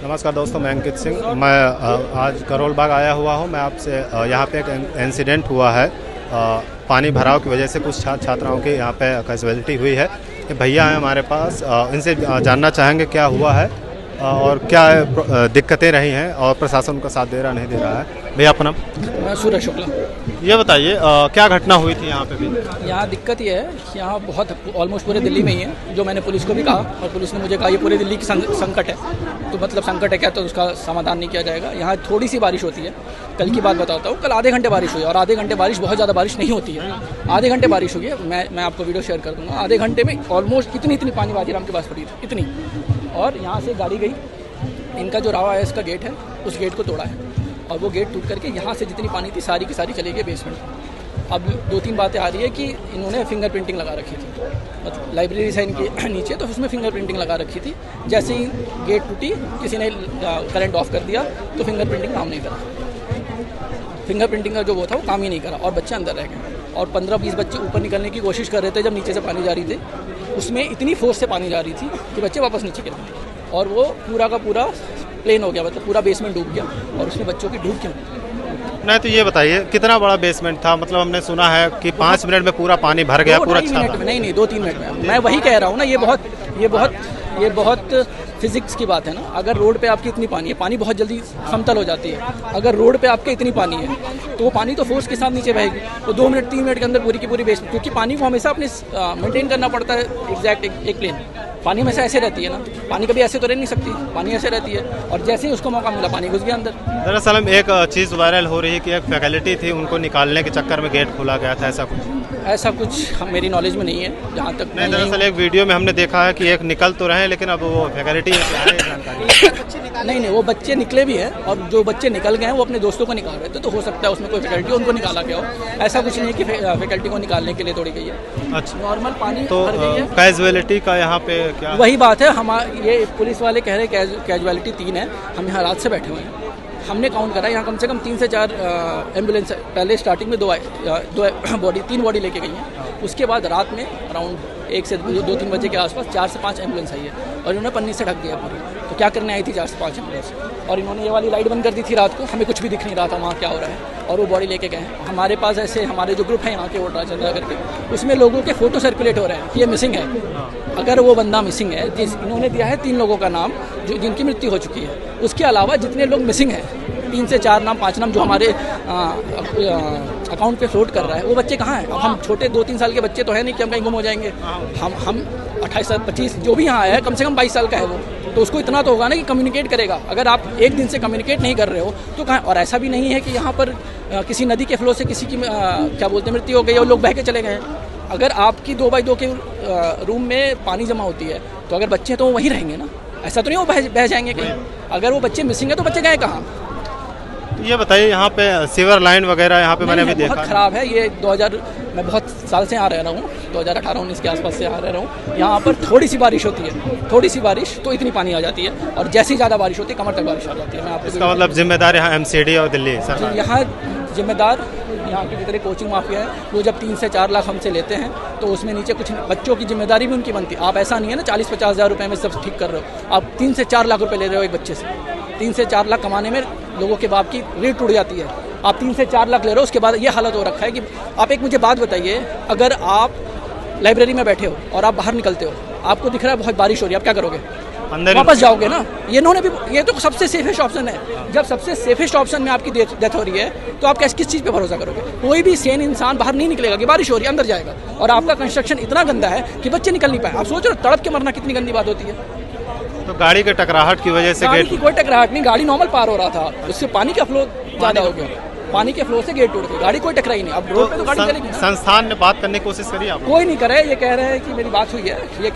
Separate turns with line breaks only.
नमस्कार दोस्तों, मैं अंकित सिंह। मैं आज करोल बाग आया हुआ हूँ। मैं आपसे यहाँ पे एक इंसिडेंट हुआ है। पानी भराव की वजह से कुछ छात्राओं की यहाँ पे कैजुअलिटी हुई है। ये भैया हैं हमारे पास, इनसे जानना चाहेंगे क्या हुआ है और क्या दिक्कतें रही हैं और प्रशासन उनका साथ दे रहा नहीं दे रहा है। भैया अपना नाम?
मैं सूरज शुक्ला।
ये बताइए क्या घटना हुई थी यहाँ पे भी?
यहाँ दिक्कत ये है कि यहाँ बहुत ऑलमोस्ट पूरे दिल्ली में ही है, जो मैंने पुलिस को भी कहा और पुलिस ने मुझे कहा ये पूरे दिल्ली की संकट है। तो मतलब संकट है क्या, तो उसका समाधान नहीं किया जाएगा। यहाँ थोड़ी सी बारिश होती है। कल की बात बताता हूँ, कल आधे घंटे बारिश हुई और आधे घंटे बारिश बहुत ज़्यादा बारिश नहीं होती है। आधे घंटे बारिश हुई है, मैं आपको वीडियो शेयर कर दूँगा। आधे घंटे में ऑलमोस्ट इतनी पानी बाजीराम के पास पड़ी थी, इतनी। और यहाँ से गाड़ी गई, इनका जो रावा है इसका गेट है, उस गेट को तोड़ा है और वो गेट टूट करके यहाँ से जितनी पानी थी सारी की सारी चली गई बेसमेंट। अब दो तीन बातें आ रही है कि इन्होंने फिंगर प्रिंटिंग लगा रखी थी, मतलब लाइब्रेरी है इनके नीचे, तो उसमें फिंगर प्रिंटिंग लगा रखी थी। जैसे ही गेट टूटी, किसी ने करंट ऑफ कर दिया तो फिंगर प्रिंटिंग काम नहीं करा। फिंगर प्रिंटिंग का जो वो था वो काम ही नहीं करा और बच्चे अंदर रह गए। और 15-20 बच्चे ऊपर निकलने की कोशिश कर रहे थे जब नीचे से पानी जा रही थी। उसमें इतनी फोर्स से पानी जा रही थी कि बच्चे वापस नीचे गिर गए और वो पूरा का पूरा प्लेन हो गया, मतलब पूरा बेसमेंट डूब गया और उसमें बच्चों की डूब क्यों?
नहीं तो ये बताइए कितना बड़ा बेसमेंट था? मतलब हमने सुना है कि 5 मिनट में पूरा पानी भर गया, पूरा अच्छा था।
नहीं 2-3 मिनट में। मैं वही कह रहा हूँ ना, ये बहुत फिजिक्स की बात है ना। अगर रोड पे आपकी इतनी पानी है, पानी बहुत जल्दी समतल हो जाती है। अगर रोड पे आपके इतनी पानी है तो वो पानी तो फोर्स के साथ नीचे बहेगी। तो 2 मिनट 3 मिनट के अंदर पूरी की पूरी बेसमेंट, क्योंकि पानी को हमेशा अपने मेंटेन करना पड़ता है एग्जैक्ट एक प्लेन। पानी हमेशा ऐसे रहती है ना, पानी कभी ऐसे तो रह नहीं सकती, पानी ऐसे रहती है। और जैसे ही उसको मौका मिला पानी घुस गया अंदर।
दरअसल एक चीज़ वायरल हो रही है कि एक फैकल्टी थी, उनको निकालने के चक्कर में गेट खोला गया था, ऐसा कुछ मेरी नॉलेज में नहीं है जहाँ तक। नहीं, दरअसल एक वीडियो में हमने देखा है कि एक निकल तो रहे हैं, लेकिन अब वो फैकल्टी
नहीं, वो बच्चे निकले भी हैं और जो बच्चे निकल गए हैं वो अपने दोस्तों को निकाल रहे थे। तो हो सकता है उसमें कोई फैकल्टी उनको निकाला गया हो। ऐसा कुछ नहीं है कि फैकल्टी को निकालने के लिए तोड़ी गई है।
अच्छा,
नॉर्मल पानी
तो कैजुअलिटी का यहाँ पे क्या?
वही बात है, ये पुलिस वाले कह रहे हैं कैजुअलिटी 3 है। हम यहाँ रात से बैठे हुए हैं, हमने काउंट करा यहाँ कम से कम 3 से 4 एम्बुलेंस पहले स्टार्टिंग में 3 बॉडी लेके गई हैं। उसके बाद रात में अराउंड 1 से 2-3 बजे के आसपास 4 से 5 एम्बुलेंस आई है और इन्होंने पन्नी से ढक दिया पूरी। तो क्या करने आई थी 4 से 5 एम्बुलेंस? और इन्होंने ये वाली लाइट बंद कर दी थी रात को, हमें कुछ भी दिख नहीं रहा था वहाँ क्या हो रहा है, और वो बॉडी लेके गए हैं। हमारे पास ऐसे हमारे जो ग्रुप है यहाँ के वोटर चंद्रा करके, उसमें लोगों के फोटो सर्कुलेट हो रहे हैं कि ये मिसिंग है। अगर वो बंदा मिसिंग है, इन्होंने दिया है 3 लोगों का नाम जिनकी मृत्यु हो चुकी है, उसके अलावा जितने लोग मिसिंग हैं 3 से 4 नाम 5 नाम जो हमारे अकाउंट पे फ्लोट कर रहा है, वो बच्चे कहाँ हैं? अब हम छोटे 2-3 साल के बच्चे तो है नहीं कि हम कहीं गुम हो जाएंगे। हम 28-25 जो भी यहाँ आया है, कम से कम 22 साल का है वो, तो उसको इतना तो होगा ना कि कम्युनिकेट करेगा। अगर आप एक दिन से कम्युनिकेट नहीं कर रहे हो तो कहाँ? और ऐसा भी नहीं है कि यहाँ पर किसी नदी के फ्लो से किसी की क्या बोलते हैं मृत्यु हो गई और लोग बह के चले गए। अगर आपकी 2x2 के रूम में पानी जमा होती है तो अगर बच्चे तो वहीं रहेंगे ना, ऐसा तो नहीं वो बह जाएंगे कहीं। अगर वो बच्चे मिसिंग है तो बच्चे गए कहाँ?
ये बताइए यहाँ पे सीवर लाइन वगैरह यहाँ पे मैंने भी देखा
बहुत ख़राब है ये। मैं बहुत साल से यहाँ रह रहा हूँ, 2018-19 के आसपास से यहाँ रह रहा हूँ। यहाँ पर थोड़ी सी बारिश होती है, थोड़ी सी बारिश तो इतनी पानी आ जाती है और जैसे ही ज़्यादा बारिश होती है कमर तक बारिश आ जाती है। मैं आपको
इसका मतलब जिम्मेदार यहाँ MCD और दिल्ली सरकार?
यहाँ जिम्मेदार यहाँ की जितने कोचिंग माफिया है, वो जब 3 से 4 लाख हमसे लेते हैं तो उसमें नीचे कुछ बच्चों की जिम्मेदारी भी उनकी बनती है। आप ऐसा नहीं है ना 40-50 हज़ार रुपये में सब ठीक कर रहे हो, आप 3 से 4 लाख रुपये ले रहे हो एक बच्चे से। 3 से 4 लाख कमाने में लोगों के बाप की रीढ़ टूट जाती है। आप 3 से 4 लाख ले रहे हो, उसके बाद ये हालत हो रखा है कि आप एक मुझे बात बताइए, अगर आप लाइब्रेरी में बैठे हो और आप बाहर निकलते हो, आपको दिख रहा है बहुत बारिश हो रही है, आप क्या करोगे? वापस जाओगे ना। ये तो सबसे सेफेस्ट ऑप्शन है। जब सबसे सेफेस्ट ऑप्शन में आपकी डेथ हो रही है तो आप किस चीज़ पे भरोसा करोगे? कोई भी सेन इंसान बाहर नहीं निकलेगा कि बारिश हो रही है, अंदर जाएगा। और आपका कंस्ट्रक्शन इतना गंदा है कि बच्चे निकल नहीं पाए। आप सोच रहे हो तड़प के मरना कितनी गंदी बात होती है।
तो गाड़ी के टकराहट की वजह से
गाड़ी की कोई टकराहट नहीं, गाड़ी नॉर्मल पार हो रहा था, उससे पानी का फ्लो ज़्यादा हो गया, पानी के फ्लो से गेट टूट गई, गाड़ी कोई टकराई नहीं। अब रोड पे तो गाड़ी चलेगी।
संस्थान ने बात करने की कोशिश करी आप?
कोई नहीं करे, ये कह रहे हैं कि मेरी बात हुई है, ये